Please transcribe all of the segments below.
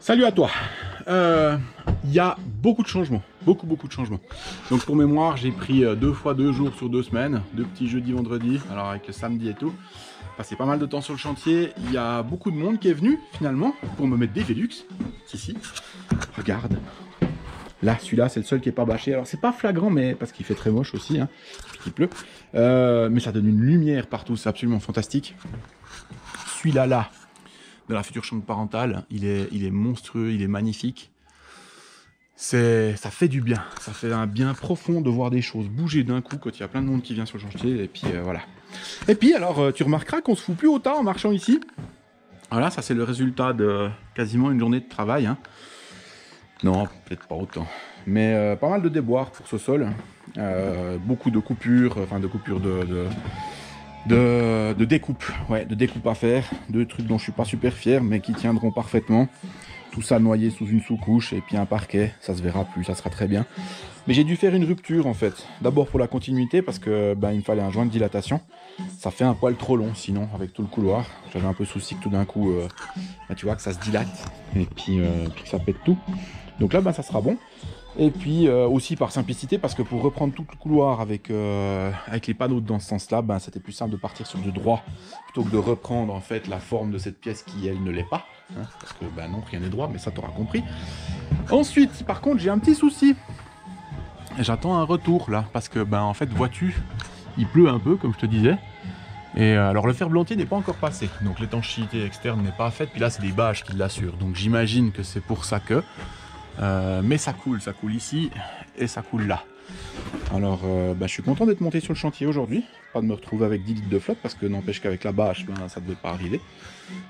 Salut à toi. Il y a beaucoup de changements, beaucoup de changements. Donc pour mémoire, j'ai pris 2 fois 2 jours sur 2 semaines, 2 petits jeudis, vendredis, alors avec le samedi et tout. Passé pas mal de temps sur le chantier. Il y a beaucoup de monde qui est venu finalement pour me mettre des Velux. Si, regarde. Là, celui-là, c'est le seul qui est pas bâché. Alors c'est pas flagrant, mais parce qu'il fait très moche aussi, hein, puis qu'il pleut. Mais ça donne une lumière partout, c'est absolument fantastique. Celui-là, de la future chambre parentale, il est monstrueux, il est magnifique. Ça fait du bien, ça fait un bien profond de voir des choses bouger d'un coup quand il y a plein de monde qui vient sur le chantier, et puis voilà. Et puis alors, tu remarqueras qu'on se fout plus autant en marchant ici. Voilà, ça c'est le résultat de quasiment une journée de travail, hein. Non, peut-être pas autant, mais pas mal de déboires pour ce sol, beaucoup de coupures, enfin de coupures de découpe, ouais, de découpe à faire, de trucs dont je suis pas super fier, mais qui tiendront parfaitement. Tout ça noyé sous une sous-couche, et puis un parquet, ça se verra plus, ça sera très bien. Mais j'ai dû faire une rupture en fait. D'abord pour la continuité, parce que il me fallait un joint de dilatation. Ça fait un poil trop long sinon, avec tout le couloir. J'avais un peu souci que tout d'un coup, tu vois, que ça se dilate, et puis que ça pète tout. Donc là, ça sera bon. Et puis aussi par simplicité, parce que pour reprendre tout le couloir avec les panneaux dans ce sens-là, c'était plus simple de partir sur du droit plutôt que de reprendre en fait la forme de cette pièce qui elle ne l'est pas, hein, parce que non, rien n'est droit, mais ça t'auras compris. Ensuite, par contre, j'ai un petit souci. J'attends un retour là, parce que en fait, vois-tu, il pleut un peu, comme je te disais. Et alors le ferblantier n'est pas encore passé, donc l'étanchéité externe n'est pas faite. Puis là, c'est des bâches qui l'assurent, donc j'imagine que c'est pour ça que. Mais ça coule ici et ça coule là. Alors je suis content d'être monté sur le chantier aujourd'hui, pas de me retrouver avec 10 litres de flotte, parce que n'empêche qu'avec la bâche ça ne devait pas arriver.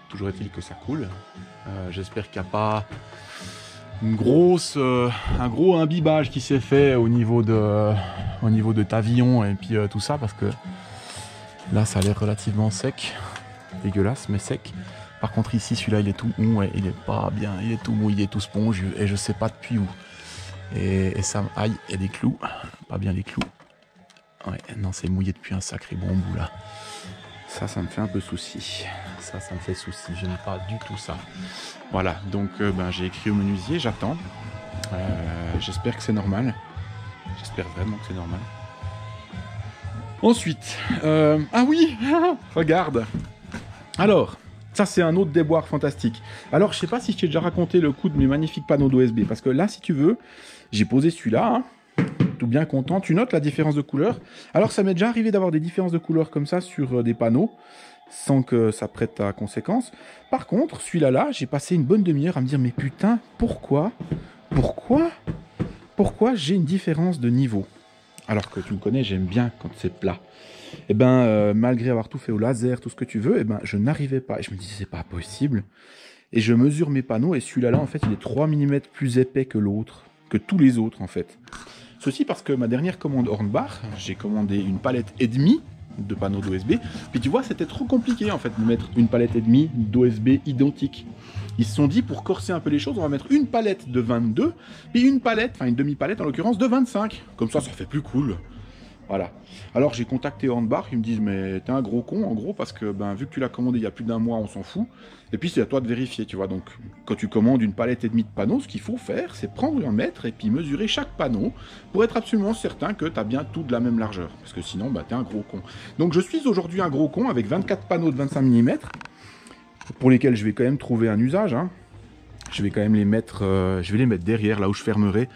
Toujours est-il que ça coule. J'espère qu'il n'y a pas une grosse, un gros imbibage qui s'est fait au niveau de Tavillon et puis tout ça, parce que là ça a l'air relativement sec, dégueulasse mais sec. Par contre ici, celui-là il est tout mou, ouais, il est pas bien, il est tout mou, il est tout spongieux et je sais pas depuis où. Et ça, aïe, il y a des clous, pas bien les clous. Ouais, non, c'est mouillé depuis un sacré bon bout là. Ça me fait un peu souci. Ça me fait souci, j'aime pas du tout ça. Voilà, donc j'ai écrit au menuisier, j'attends. J'espère que c'est normal. J'espère vraiment que c'est normal. Ensuite, ah oui, regarde. Alors. Ça, c'est un autre déboire fantastique. Alors, je sais pas si je t'ai déjà raconté le coup de mes magnifiques panneaux d'OSB. Parce que là, si tu veux, j'ai posé celui-là, hein, tout bien content. Tu notes la différence de couleur. Alors, ça m'est déjà arrivé d'avoir des différences de couleur comme ça sur des panneaux, sans que ça prête à conséquence. Par contre, celui-là, j'ai passé une bonne demi-heure à me dire, mais putain, pourquoi j'ai une différence de niveau? Alors que tu me connais, j'aime bien quand c'est plat. Et malgré avoir tout fait au laser, tout ce que tu veux, je n'arrivais pas. Et je me disais, c'est pas possible. Et je mesure mes panneaux, et celui-là, en fait, il est 3 mm plus épais que l'autre, que tous les autres, en fait. Ceci parce que ma dernière commande Hornbach, j'ai commandé une palette et demie de panneaux d'OSB. Puis tu vois, c'était trop compliqué, en fait, de mettre une palette et demie d'OSB identique. Ils se sont dit, pour corser un peu les choses, on va mettre une palette de 22, puis une palette, enfin une demi-palette en l'occurrence, de 25. Comme ça fait plus cool. Voilà. Alors j'ai contacté Hornbach, ils me disent mais t'es un gros con en gros, parce que vu que tu l'as commandé il y a plus d'un mois, on s'en fout. Et puis c'est à toi de vérifier, tu vois. Donc quand tu commandes une palette et demie de panneaux, ce qu'il faut faire, c'est prendre un mètre et puis mesurer chaque panneau pour être absolument certain que t'as bien tout de la même largeur. Parce que sinon t'es un gros con. Donc je suis aujourd'hui un gros con avec 24 panneaux de 25 mm pour lesquels je vais quand même trouver un usage, hein. Je vais quand même les mettre, je vais les mettre derrière là où je fermerai.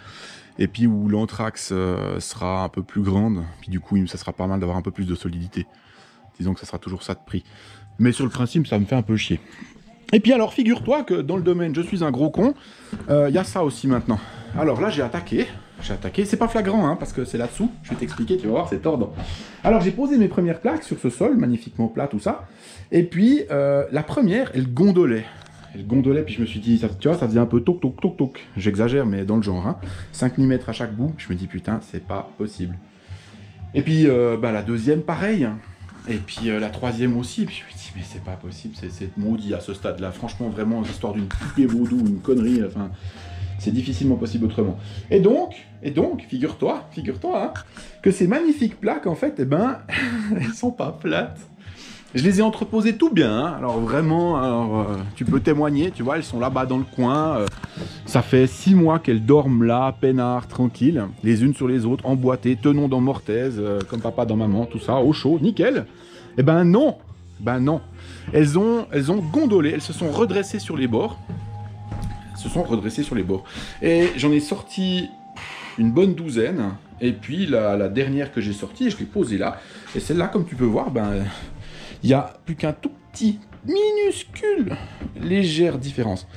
Et puis où l'anthrax sera un peu plus grande, puis du coup ça sera pas mal d'avoir un peu plus de solidité. Disons que ça sera toujours ça de prix. Mais sur le principe, ça me fait un peu chier. Et puis alors, figure-toi que dans le domaine je suis un gros con, y a ça aussi maintenant. Alors là j'ai attaqué, c'est pas flagrant hein, parce que c'est là-dessous, je vais t'expliquer, tu vas voir, c'est tordant. Alors j'ai posé mes premières plaques sur ce sol, magnifiquement plat, tout ça. Et puis la première, elle gondolait. Elle gondolait, puis je me suis dit, tu vois, ça faisait un peu toc, toc, toc, toc. J'exagère, mais dans le genre, hein. 5 mm à chaque bout, je me dis, putain, c'est pas possible. Et puis, la deuxième, pareil. Et puis, la troisième aussi. Puis je me dis, mais c'est pas possible, c'est maudit à ce stade-là. Franchement, vraiment, l'histoire d'une poupée vaudou, une connerie, enfin, c'est difficilement possible autrement. Et donc, figure-toi, hein, que ces magnifiques plaques, en fait, elles sont pas plates. Je les ai entreposées tout bien, hein. Alors vraiment, tu peux témoigner, tu vois, elles sont là-bas dans le coin. Ça fait 6 mois qu'elles dorment là, peinard, tranquilles, les unes sur les autres, emboîtées, tenons dans mortaise, comme papa dans maman, tout ça, au chaud, nickel. Eh ben non, ben non. Elles ont gondolé, elles se sont redressées sur les bords. Et j'en ai sorti une bonne douzaine. Et puis la dernière que j'ai sortie, je l'ai posée là. Et celle-là, comme tu peux voir, ben... il n'y a plus qu'un tout petit, minuscule, légère différence.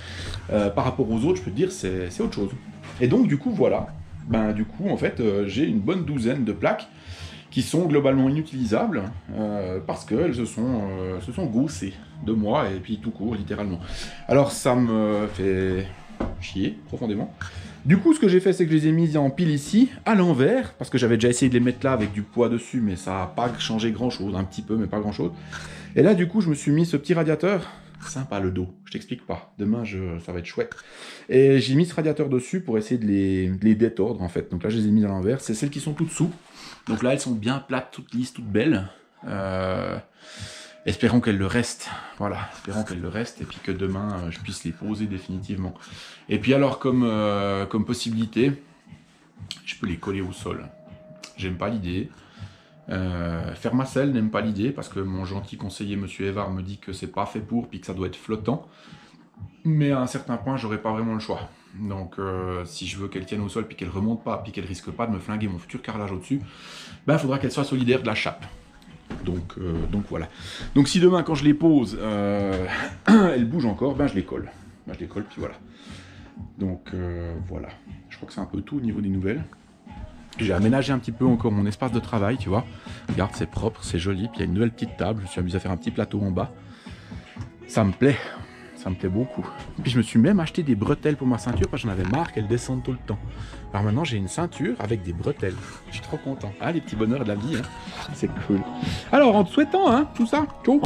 Par rapport aux autres, je peux te dire, c'est autre chose. Et donc, du coup, voilà. Ben, du coup, en fait, j'ai une bonne douzaine de plaques qui sont globalement inutilisables parce qu'elles se sont gaussées de moi et puis tout court, littéralement. Alors, ça me fait chier profondément. Du coup, ce que j'ai fait, c'est que je les ai mis en pile ici, à l'envers, parce que j'avais déjà essayé de les mettre là avec du poids dessus, mais ça n'a pas changé grand-chose, un petit peu, mais pas grand-chose. Et là, du coup, je me suis mis ce petit radiateur, sympa le dos, je t'explique pas, demain, ça va être chouette. Et j'ai mis ce radiateur dessus pour essayer de les détordre, en fait. Donc là, je les ai mis à l'envers, c'est celles qui sont toutes sous. Donc là, elles sont bien plates, toutes lisses, toutes belles. Espérons qu'elles le restent, voilà, espérons qu'elles le restent et puis que demain je puisse les poser définitivement. Et puis alors comme possibilité, je peux les coller au sol. J'aime pas l'idée. Fermacell n'aime pas l'idée parce que mon gentil conseiller Monsieur Evard me dit que c'est pas fait pour puis que ça doit être flottant. Mais à un certain point, j'aurai pas vraiment le choix. Donc si je veux qu'elle tienne au sol puis qu'elle remonte pas puis qu'elle risque pas de me flinguer mon futur carrelage au-dessus, ben il faudra qu'elle soit solidaire de la chape. Donc voilà. Donc si demain quand je les pose, elles bougent encore, ben je les colle. Ben, je les colle puis voilà. Donc voilà. Je crois que c'est un peu tout au niveau des nouvelles. J'ai aménagé un petit peu encore mon espace de travail, tu vois. Regarde, c'est propre, c'est joli. Puis il y a une nouvelle petite table. Je me suis amusé à faire un petit plateau en bas. Ça me plaît. Ça me plaît beaucoup. Puis je me suis même acheté des bretelles pour ma ceinture parce que j'en avais marre qu'elles descendent tout le temps. Alors maintenant j'ai une ceinture avec des bretelles. Je suis trop content. Ah, les petits bonheurs de la vie, hein. C'est cool. Alors en te souhaitant, hein, tout ça, ciao.